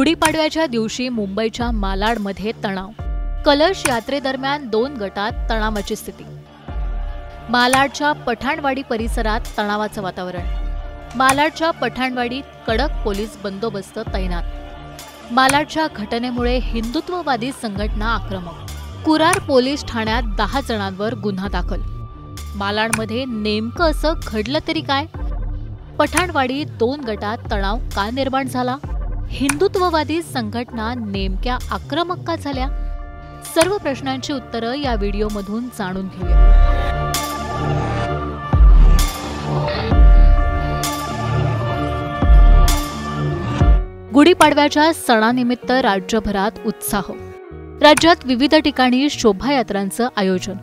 गुढीपाडव्याच्या दिवशी मुंबईच्या मालाडमध्ये तणाव. कलश यात्रेदरम्यान 2 गटात तणावाची स्थिती. मालाडच्या पठाणवाडी परिसरात तणावाचं वातावरण. मालाडच्या पठाणवाडीत कडक पोलीस बंदोबस्त तैनात. मालाडच्या घटनेमुळे हिंदुत्ववादी संघटना आक्रमक. कुरार पोलीस ठाण्यात 10 जणांवर गुन्हा दाखल. मालाडमध्ये नेमकं असं घडलं तरी काय? पठाणवाडीत 2 गटात तणाव का निर्माण झाला? हिंदुत्ववादी संघटना नेमक्या आक्रमक का झाल्या? सर्व प्रश्नांची उत्तरं या व्हिडिओमधून जाणून घेऊया. गुढीपाडव्याच्या सणानिमित्त राज्यभरात उत्साह. राज्यात विविध ठिकाणी शोभायात्रांचं आयोजन.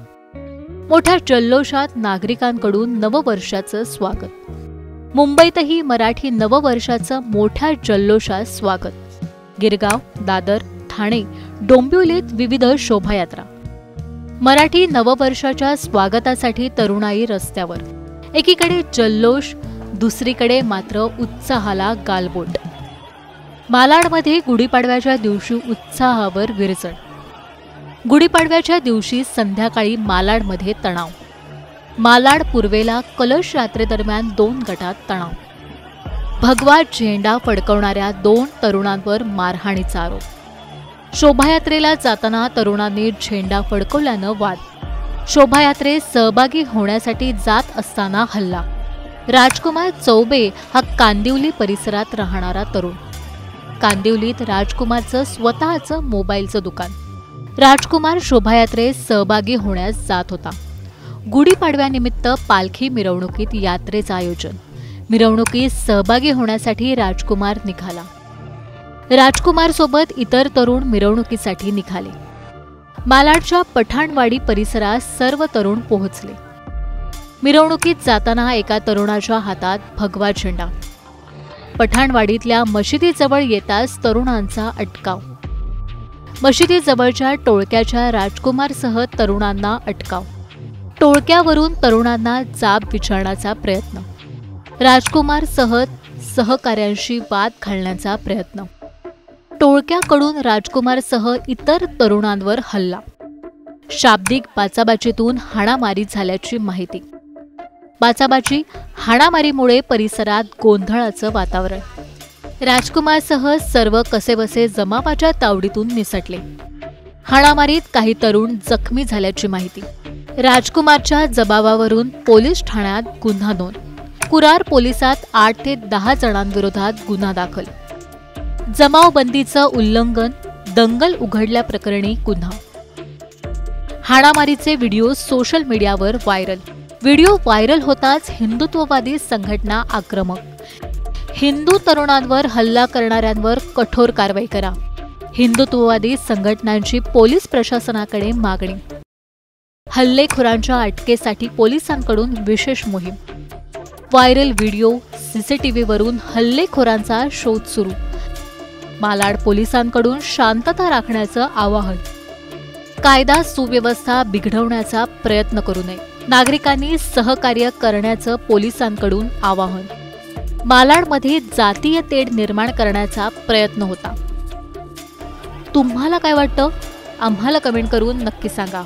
मोठ्या जल्लोषात नागरिकांकडून नववर्षाचं स्वागत. मुंबईतही मराठी नववर्षाचं मोठ्या जल्लोषात स्वागत. गिरगाव, दादर, ठाणे, डोंबिवलीत विविध शोभायात्रा. मराठी नववर्षाच्या स्वागतासाठी तरुणाई रस्त्यावर. एकीकडे जल्लोष, दुसरीकडे मात्र उत्साहाला गालबोट. मालाडमध्ये गुढीपाडव्याच्या दिवशी उत्साहावर विरजण. गुढीपाडव्याच्या दिवशी संध्याकाळी मालाडमध्ये तणाव. मालाड पूर्वेला कलश यात्रेदरम्यान 2 गटात तणाव. भगवा झेंडा फडकवणाऱ्या 2 तरुणांवर मारहाणीचा आरोप. शोभायात्रेला जाताना तरुणांनी झेंडा फडकवल्यानं वाद. शोभायात्रेत सहभागी होण्यासाठी जात असताना हल्ला. राजकुमार चौबे हा कांदिवली परिसरात राहणारा तरुण. कांदिवलीत राजकुमारचं स्वतःचं मोबाईलचं दुकान. राजकुमार शोभायात्रेत सहभागी होण्यास जात होता. गुढीपाडव्यानिमित्त पालखी मिरवणुकीत यात्रेचं आयोजन. मिरवणुकीत सहभागी होण्यासाठी राजकुमार निघाला. राजकुमार सोबत इतर तरुण मिरवणुकीसाठी निघाले. मालाडच्या पठाणवाडी परिसरात सर्व तरुण पोहोचले. मिरवणुकीत जाताना एका तरुणाच्या हातात भगवा झेंडा. पठाणवाडीतल्या मशिदीजवळ येताच तरुणांचा अटकाव. मशिदीजवळच्या टोळक्याच्या राजकुमारसह तरुणांना अटकाव. टोळक्यावरून तरुणांना जाब विचारण्याचा प्रयत्न. राजकुमारसह सहकाऱ्यांशी वाद घालण्याचा प्रयत्न. टोळक्याकडून राजकुमारसह इतर तरुणांवर हल्ला. शाब्दिक बाचाबाचीतून हाणामारी झाल्याची माहिती. बाचाबाची, हाणामारीमुळे परिसरात गोंधळाचं वातावरण. राजकुमारसह सर्व कसेबसे जमावाच्या तावडीतून निसटले. हाणामारीत काही तरुण जखमी झाल्याची माहिती. राजकुमारच्या जबाबावरून पोलीस ठाण्यात गुन्हा नोंद. कुरार पोलिसात 8 ते 10 जणांविरोधात गुन्हा दाखल. जमावबंदीचं उल्लंघन, दंगल उघडल्याप्रकरणी गुन्हा. हाणामारीचे व्हिडिओ सोशल मीडियावर व्हायरल. व्हिडिओ व्हायरल होताच हिंदुत्ववादी संघटना आक्रमक. हिंदू तरुणांवर हल्ला करणाऱ्यांवर कठोर कारवाई करा. हिंदुत्ववादी संघटनांची पोलीस प्रशासनाकडे मागणी. हल्लेखोरांच्या अटकेसाठी पोलिसांकडून विशेष मोहीम. व्हायरल व्हिडिओ, सीसीटीव्हीवरून हल्लेखोरांचा शोध सुरू. मालाड पोलिसांकडून शांतता राखण्याचं आवाहन. कायदा सुव्यवस्था बिघडवण्याचा प्रयत्न करू नये. नागरिकांनी सहकार्य करण्याचं पोलिसांकडून आवाहन. मालाडमध्ये जातीय तेढ निर्माण करण्याचा प्रयत्न होता. तुम्हाला काय वाटतं? आम्हाला कमेंट करून नक्की सांगा.